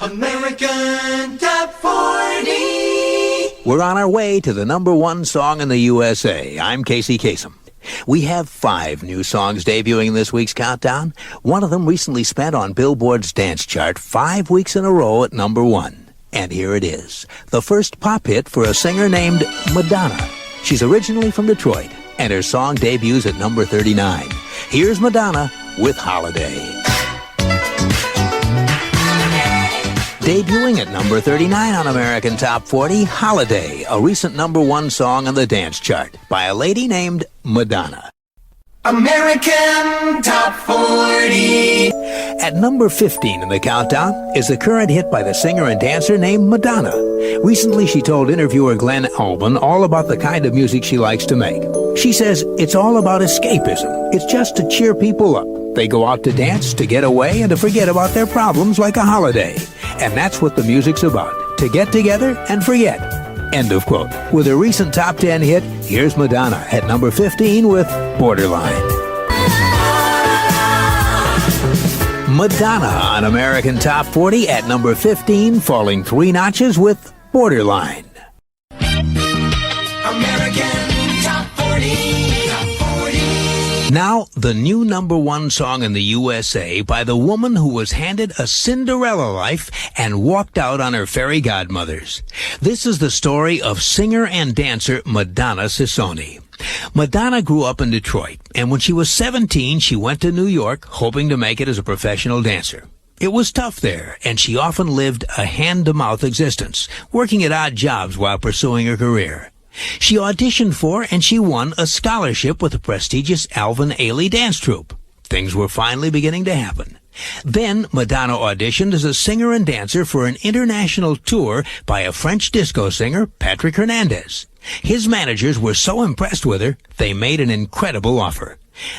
American Top 40. We're on our way to the number one song in the USA. I'm Casey Kasem. We have 5 new songs debuting in this week's countdown. One of them recently spent on Billboard's dance chart 5 weeks in a row at number 1. And here it is, the first pop hit for a singer named Madonna. She's originally from Detroit, and her song debuts at number 39. Here's Madonna with Holiday. Debuting at number 39 on American Top 40, Holiday, a recent number 1 song on the dance chart by a lady named Madonna. American Top 40. At number 15 in the countdown is the current hit by the singer and dancer named Madonna. Recently, she told interviewer Glenn Albin all about the kind of music she likes to make. She says it's all about escapism. It's just to cheer people up. They go out to dance, to get away, and to forget about their problems like a holiday. And that's what the music's about, to get together and forget. End of quote. With a recent top 10 hit, here's Madonna at number 15 with Borderline. Madonna on American Top 40 at number 15, falling 3 notches with Borderline. American Top 40. Now, the new number 1 song in the USA by the woman who was handed a Cinderella life and walked out on her fairy godmothers. This is the story of singer and dancer Madonna Sissoni. Madonna grew up in Detroit, and when she was 17, she went to New York, hoping to make it as a professional dancer. It was tough there, and she often lived a hand-to-mouth existence, working at odd jobs while pursuing her career. She auditioned for and she won a scholarship with the prestigious Alvin Ailey dance troupe. Things were finally beginning to happen. Then Madonna auditioned as a singer and dancer for an international tour by a French disco singer, Patrick Hernandez. His managers were so impressed with her, they made an incredible offer.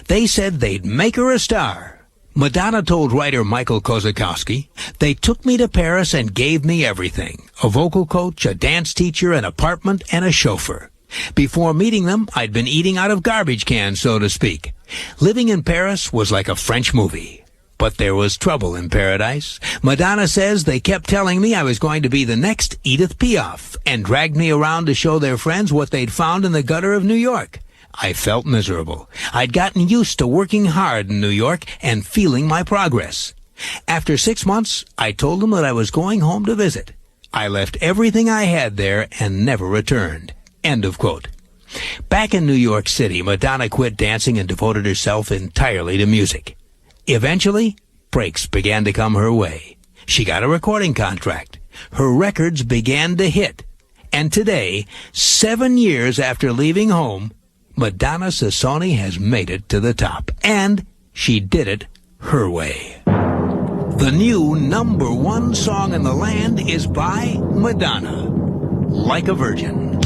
They said they'd make her a star. Madonna told writer Michael Kozakowski, "They took me to Paris and gave me everything. A vocal coach, a dance teacher, an apartment, and a chauffeur. Before meeting them, I'd been eating out of garbage cans, so to speak. Living in Paris was like a French movie." But there was trouble in paradise. Madonna says they kept telling me I was going to be the next Edith Piaf and dragged me around to show their friends what they'd found in the gutter of New York. I felt miserable. I'd gotten used to working hard in New York and feeling my progress. After 6 months, I told them that I was going home to visit. I left everything I had there and never returned. End of quote. Back in New York City, Madonna quit dancing and devoted herself entirely to music. Eventually, breaks began to come her way. She got a recording contract. Her records began to hit. And today, 7 years after leaving home, Madonna Sissoni has made it to the top, and she did it her way. The new number 1 song in the land is by Madonna, Like a Virgin.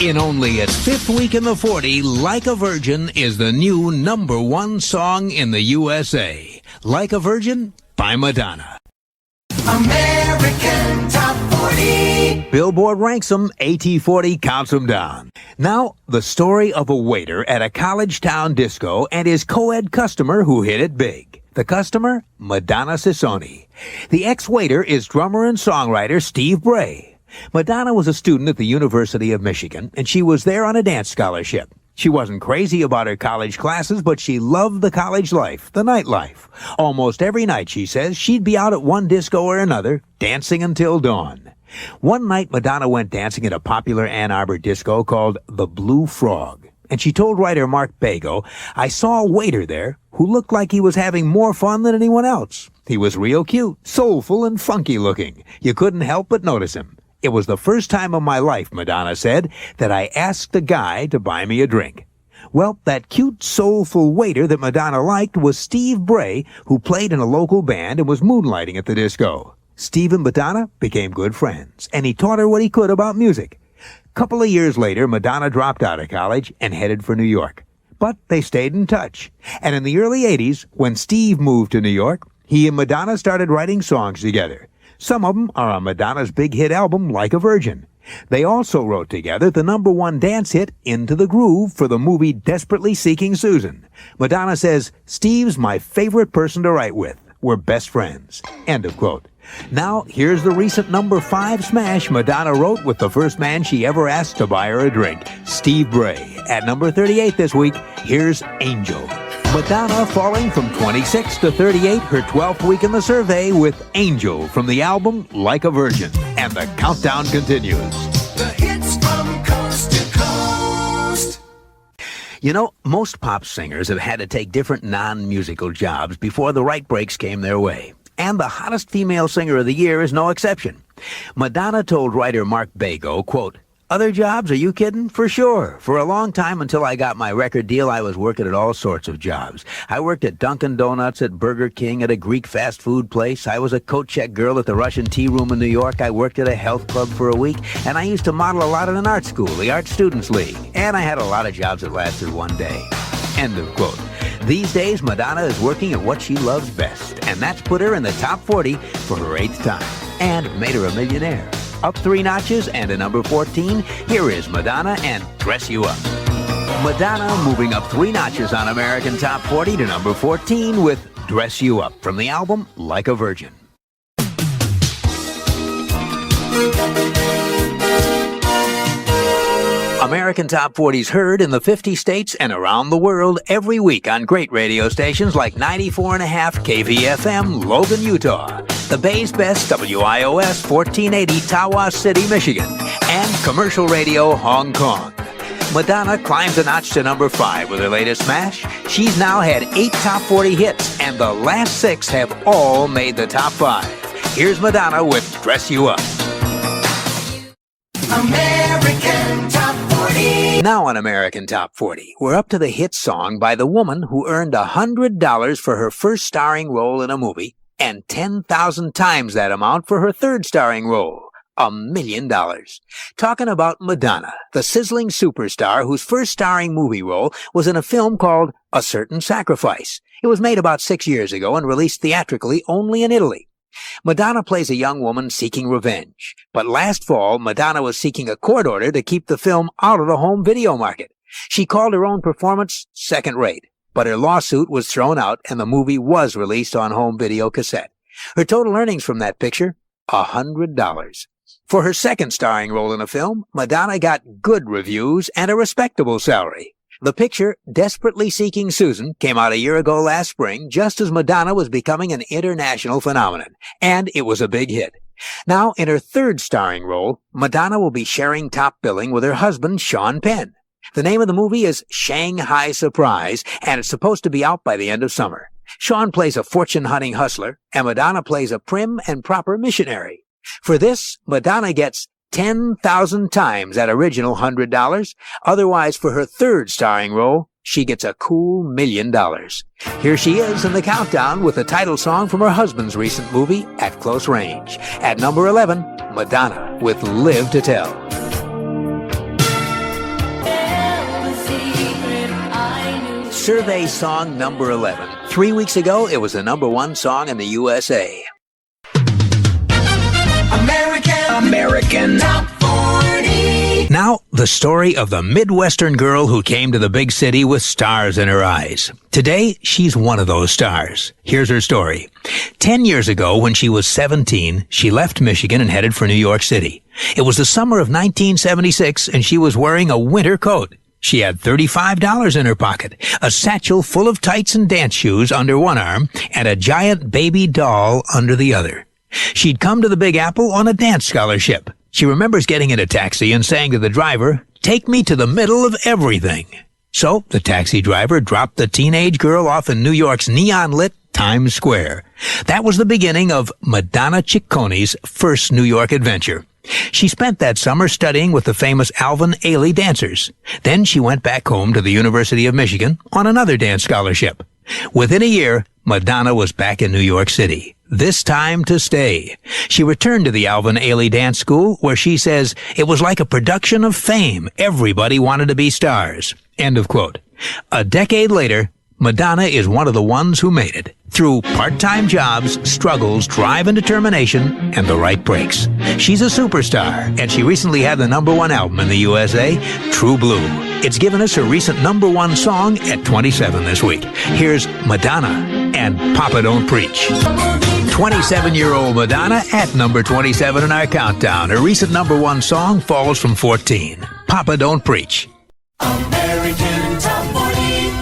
In only its 5th week in the 40, Like a Virgin is the new number 1 song in the USA. Like a Virgin by Madonna. American Top 40. Billboard ranks them, AT40 counts them down. Now, the story of a waiter at a college town disco and his co-ed customer who hit it big. The customer, Madonna Sissoni. The ex-waiter is drummer and songwriter Steve Bray. Madonna was a student at the University of Michigan, and she was there on a dance scholarship. She wasn't crazy about her college classes, but she loved the college life, the nightlife. Almost every night, she says, she'd be out at one disco or another, dancing until dawn. One night, Madonna went dancing at a popular Ann Arbor disco called the Blue Frog. And she told writer Mark Bago, "I saw a waiter there who looked like he was having more fun than anyone else. He was real cute, soulful, and funky looking. You couldn't help but notice him. It was the first time in my life," Madonna said, "that I asked a guy to buy me a drink." Well, that cute, soulful waiter that Madonna liked was Steve Bray, who played in a local band and was moonlighting at the disco. Steve and Madonna became good friends, and he taught her what he could about music. Couple of years later, Madonna dropped out of college and headed for New York. But they stayed in touch. And in the early 80s, when Steve moved to New York, he and Madonna started writing songs together. Some of them are on Madonna's big hit album, Like a Virgin. They also wrote together the #1 dance hit, Into the Groove, for the movie Desperately Seeking Susan. Madonna says, "Steve's my favorite person to write with. We're best friends." End of quote. Now, here's the recent #5 smash Madonna wrote with the first man she ever asked to buy her a drink, Steve Bray. At number 38 this week, here's Angel. Madonna falling from 26 to 38, her 12th week in the survey, with Angel from the album Like a Virgin. And the countdown continues. The hits from coast to coast. You know, most pop singers have had to take different non-musical jobs before the right breaks came their way. And the hottest female singer of the year is no exception. Madonna told writer Mark Bago, quote, "Other jobs? Are you kidding? For sure. For a long time until I got my record deal, I was working at all sorts of jobs. I worked at Dunkin' Donuts, at Burger King, at a Greek fast food place. I was a coat check girl at the Russian tea room in New York. I worked at a health club for a week. And I used to model a lot at an art school, the Art Students League. And I had a lot of jobs that lasted one day." End of quote. These days, Madonna is working at what she loves best, and that's put her in the top 40 for her 8th time, and made her a millionaire. Up 3 notches and a number 14, here is Madonna and Dress You Up. Madonna moving up 3 notches on American Top 40 to number 14 with Dress You Up from the album Like a Virgin. American Top 40's heard in the 50 states and around the world every week on great radio stations like 94.5 KVFM, Logan, Utah, the Bay's Best WIOS 1480 Tawas City, Michigan, and Commercial Radio Hong Kong. Madonna climbs a notch to number 5 with her latest smash. She's now had 8 top 40 hits, and the last 6 have all made the top 5. Here's Madonna with Dress You Up. American Top 40. Now on American Top 40, we're up to the hit song by the woman who earned $100 for her first starring role in a movie and 10,000 times that amount for her third starring role. $1 million. Talking about Madonna, the sizzling superstar whose first starring movie role was in a film called A Certain Sacrifice. It was made about 6 years ago and released theatrically only in Italy. Madonna plays a young woman seeking revenge. But last fall, Madonna was seeking a court order to keep the film out of the home video market. She called her own performance second-rate, but her lawsuit was thrown out and the movie was released on home video cassette. Her total earnings from that picture, $100. For her second starring role in a film, Madonna got good reviews and a respectable salary. The picture, Desperately Seeking Susan, came out a year ago last spring, just as Madonna was becoming an international phenomenon, and it was a big hit. Now, in her third starring role, Madonna will be sharing top billing with her husband, Sean Penn. The name of the movie is Shanghai Surprise, and it's supposed to be out by the end of summer. Sean plays a fortune-hunting hustler, and Madonna plays a prim and proper missionary. For this, Madonna gets 10,000 times that original $100. Otherwise, for her third starring role, she gets a cool $1 million. Here she is in the countdown with the title song from her husband's recent movie, At Close Range. At number 11, Madonna with Live to Tell. Survey song number 11. 3 weeks ago, it was the #1 song in the USA. American Top 40. Now, the story of the Midwestern girl who came to the big city with stars in her eyes. Today, she's one of those stars. Here's her story. 10 years ago, when she was 17, she left Michigan and headed for New York City. It was the summer of 1976, and she was wearing a winter coat. She had $35 in her pocket, a satchel full of tights and dance shoes under one arm, and a giant baby doll under the other. She'd come to the Big Apple on a dance scholarship. She remembers getting in a taxi and saying to the driver, "Take me to the middle of everything." So the taxi driver dropped the teenage girl off in New York's neon-lit Times Square. That was the beginning of Madonna Ciccone's first New York adventure. She spent that summer studying with the famous Alvin Ailey dancers. Then she went back home to the University of Michigan on another dance scholarship. Within a year, Madonna was back in New York City, this time to stay. She returned to the Alvin Ailey Dance School, where she says, "It was like a production of Fame. Everybody wanted to be stars." End of quote. A decade later, Madonna is one of the ones who made it. Through part-time jobs, struggles, drive and determination, and the right breaks. She's a superstar, and she recently had the #1 album in the USA, True Blue. It's given us her recent #1 song at 27 this week. Here's Madonna and Papa Don't Preach. 27-year-old Madonna at number 27 in our countdown. Her recent #1 song falls from 14. Papa Don't Preach. American Top 40.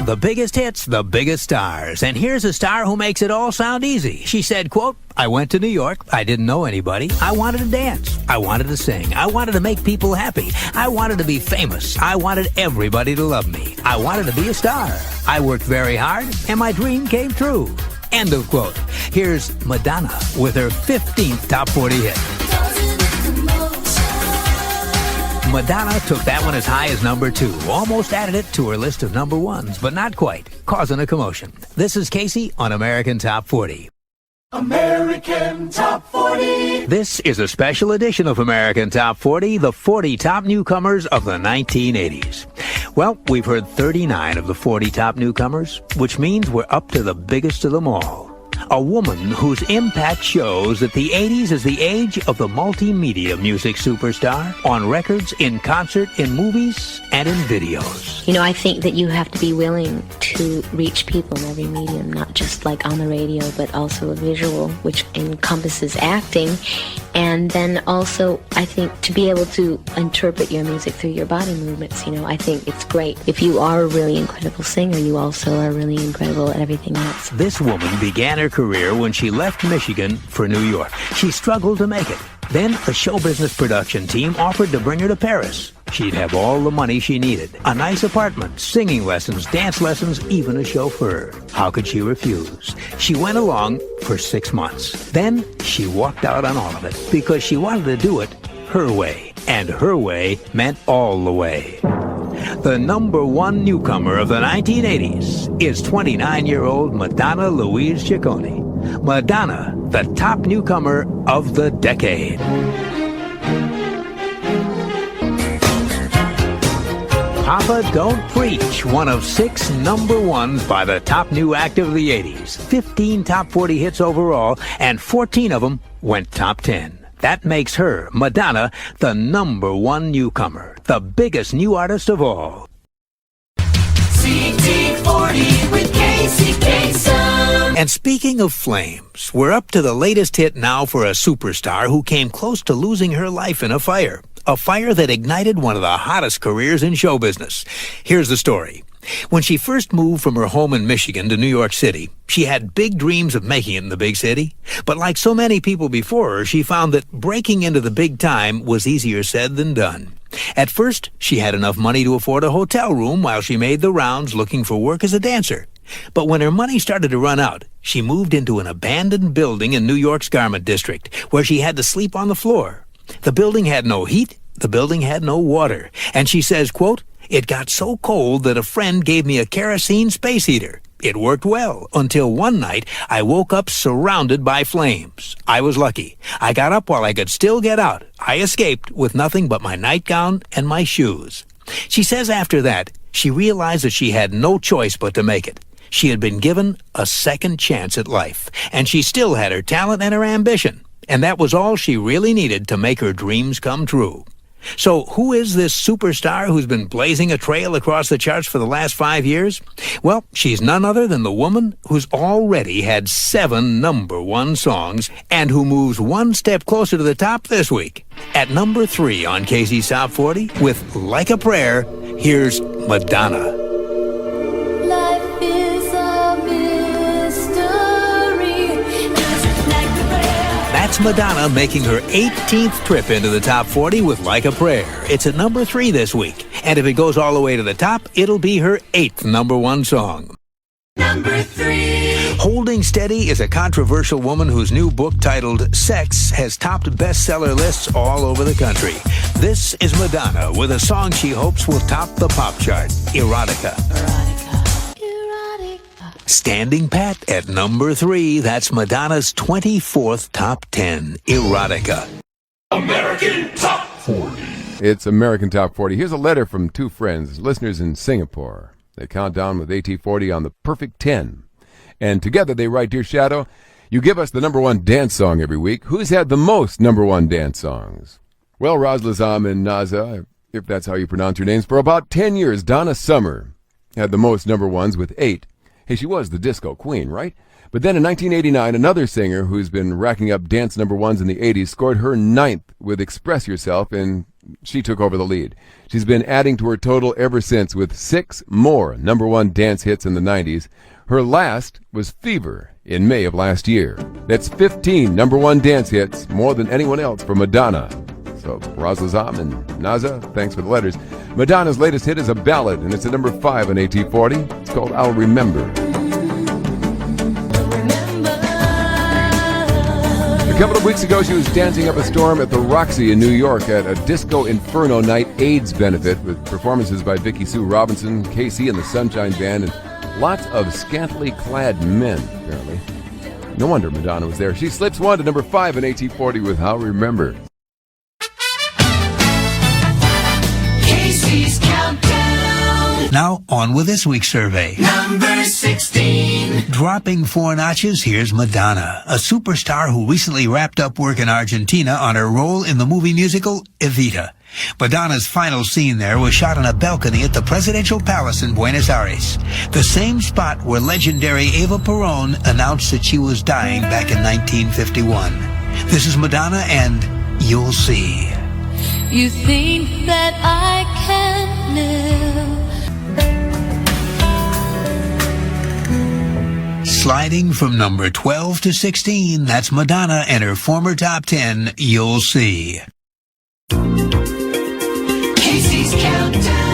The biggest hits, the biggest stars. And here's a star who makes it all sound easy. She said, quote, I went to New York. I didn't know anybody. I wanted to dance. I wanted to sing. I wanted to make people happy. I wanted to be famous. I wanted everybody to love me. I wanted to be a star. I worked very hard, and my dream came true. End of quote. Here's Madonna with her 15th Top 40 hit. Madonna took that one as high as #2, almost added it to her list of #1s, but not quite, causing a commotion. This is Casey on American Top 40. American Top 40. This is a special edition of American Top 40, the 40 top newcomers of the 1980s. Well, we've heard 39 of the 40 top newcomers, which means we're up to the biggest of them all. A woman whose impact shows that the 80s is the age of the multimedia music superstar, on records, in concert, in movies, and in videos. You know, I think that you have to be willing to reach people in every medium, not just like on the radio, but also a visual, which encompasses acting. And then also, I think, to be able to interpret your music through your body movements, you know, I think it's great. If you are a really incredible singer, you also are really incredible at everything else. This woman began her career when she left Michigan for New York. She struggled to make it. Then a show business production team offered to bring her to Paris. She'd have all the money she needed, a nice apartment, singing lessons, dance lessons, even a chauffeur. How could she refuse? She went along for 6 months. Then she walked out on all of it because she wanted to do it her way. And her way meant all the way. The #1 newcomer of the 1980s is 29-year-old Madonna Louise Ciccone. Madonna, the top newcomer of the decade. Papa Don't Preach, one of 6 #1s by the top new act of the 80s. 15 top 40 hits overall, and 14 of them went top 10. That makes her, Madonna, the #1 newcomer, the biggest new artist of all. AT40 with Casey Kasem. And speaking of flames, we're up to the latest hit now for a superstar who came close to losing her life in a fire that ignited one of the hottest careers in show business. Here's the story. When she first moved from her home in Michigan to New York City, she had big dreams of making it in the big city. But like so many people before her, she found that breaking into the big time was easier said than done. At first, she had enough money to afford a hotel room while she made the rounds looking for work as a dancer. But when her money started to run out, she moved into an abandoned building in New York's Garment District, where she had to sleep on the floor. The building had no heat, the building had no water, and she says, quote, it got so cold that a friend gave me a kerosene space heater. It worked well until one night I woke up surrounded by flames. I was lucky. I got up while I could still get out. I escaped with nothing but my nightgown and my shoes. She says after that, she realized that she had no choice but to make it. She had been given a second chance at life, and she still had her talent and her ambition. And that was all she really needed to make her dreams come true. So who is this superstar who's been blazing a trail across the charts for the last 5 years? Well, she's none other than the woman who's already had 7 #1 songs and who moves one step closer to the top this week. At number 3 on Casey's Top 40 with Like a Prayer, here's Madonna. Life is a mystery. Like a prayer. That's Madonna making her 18th trip into the top 40 with Like a Prayer. It's at number 3 this week. And if it goes all the way to the top, it'll be her 8th #1 song. Number 3. Holding Steady is a controversial woman whose new book titled Sex has topped bestseller lists all over the country. This is Madonna with a song she hopes will top the pop chart, Erotica. Standing pat at number 3, that's Madonna's 24th top 10, Erotica. American Top 40. It's American Top 40. Here's a letter from 2 friends, listeners in Singapore. They count down with AT40 on the perfect 10. And together they write, Dear Shadow, you give us the number one dance song every week. Who's had the most number one dance songs? Well, Razlazam and Naza, if that's how you pronounce your names, for about 10 years, Donna Summer had the most number ones with 8. Hey, she was the disco queen, right? But then in 1989, another singer who's been racking up dance number ones in the 80s scored her 9th with Express Yourself, and she took over the lead. She's been adding to her total ever since with 6 more number one dance hits in the 90s. Her last was Fever in May of last year. That's 15 number one dance hits, more than anyone else for Madonna. So, Razlazam and Naza, thanks for the letters. Madonna's latest hit is a ballad, and it's at number 5 on AT40. It's called I'll Remember. A couple of weeks ago, she was dancing up a storm at the Roxy in New York at a Disco Inferno Night AIDS benefit with performances by Vicky Sue Robinson, KC and the Sunshine Band, and lots of scantily clad men, apparently. No wonder Madonna was there. She slips one to number 5 in AT40 with I'll Remember. Casey's Countdown. Now, on with this week's survey. Number 16. Dropping 4 notches, here's Madonna, a superstar who recently wrapped up work in Argentina on her role in the movie musical Evita. Madonna's final scene there was shot on a balcony at the Presidential Palace in Buenos Aires, the same spot where legendary Eva Perón announced that she was dying back in 1951. This is Madonna and You'll See. You think that I can live. Sliding from number 12 to 16, that's Madonna and her former top 10, You'll See. Casey's Countdown.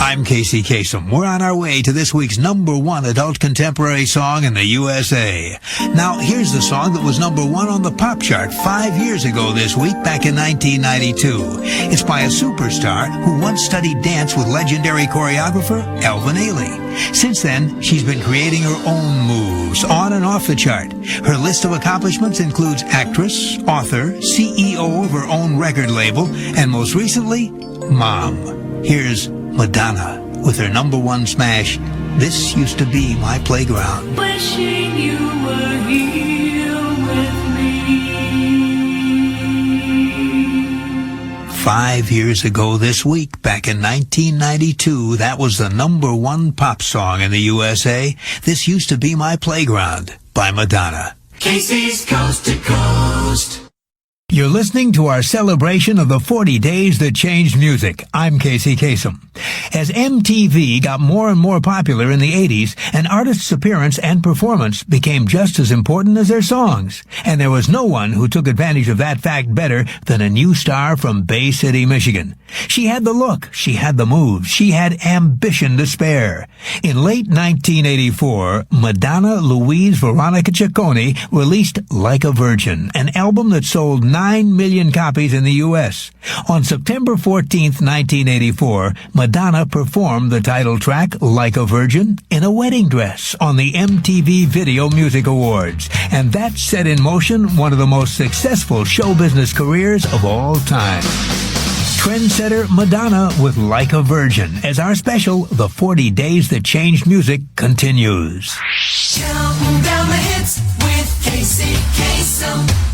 I'm Casey Kasem. We're on our way to this week's number 1 adult contemporary song in the USA. Now, here's the song that was number 1 on the pop chart 5 years ago this week, back in 1992. It's by a superstar who once studied dance with legendary choreographer Alvin Ailey. Since then, she's been creating her own moves on and off the chart. Her list of accomplishments includes actress, author, CEO of her own record label, and most recently, mom. Here's Madonna with her number 1 smash, This Used to Be My Playground. Wishing you were here with me. 5 years ago this week, back in 1992, that was the number 1 pop song in the USA. This Used to Be My Playground by Madonna. Casey's Coast to Coast. You're listening to our celebration of the 40 days that changed music. I'm Casey Kasem. As MTV got more and more popular in the 80s, an artist's appearance and performance became just as important as their songs. And there was no one who took advantage of that fact better than a new star from Bay City, Michigan. She had the look, she had the moves, she had ambition to spare. In late 1984, Madonna Louise Veronica Ciccone released Like a Virgin, an album that sold 9 million copies in the U.S. On September 14th, 1984, Madonna performed the title track, Like a Virgin, in a wedding dress on the MTV Video Music Awards. And that set in motion one of the most successful show business careers of all time. Trendsetter Madonna with Like a Virgin as our special, The 40 Days That Changed Music, continues. Counting down the hits with Casey Kasem.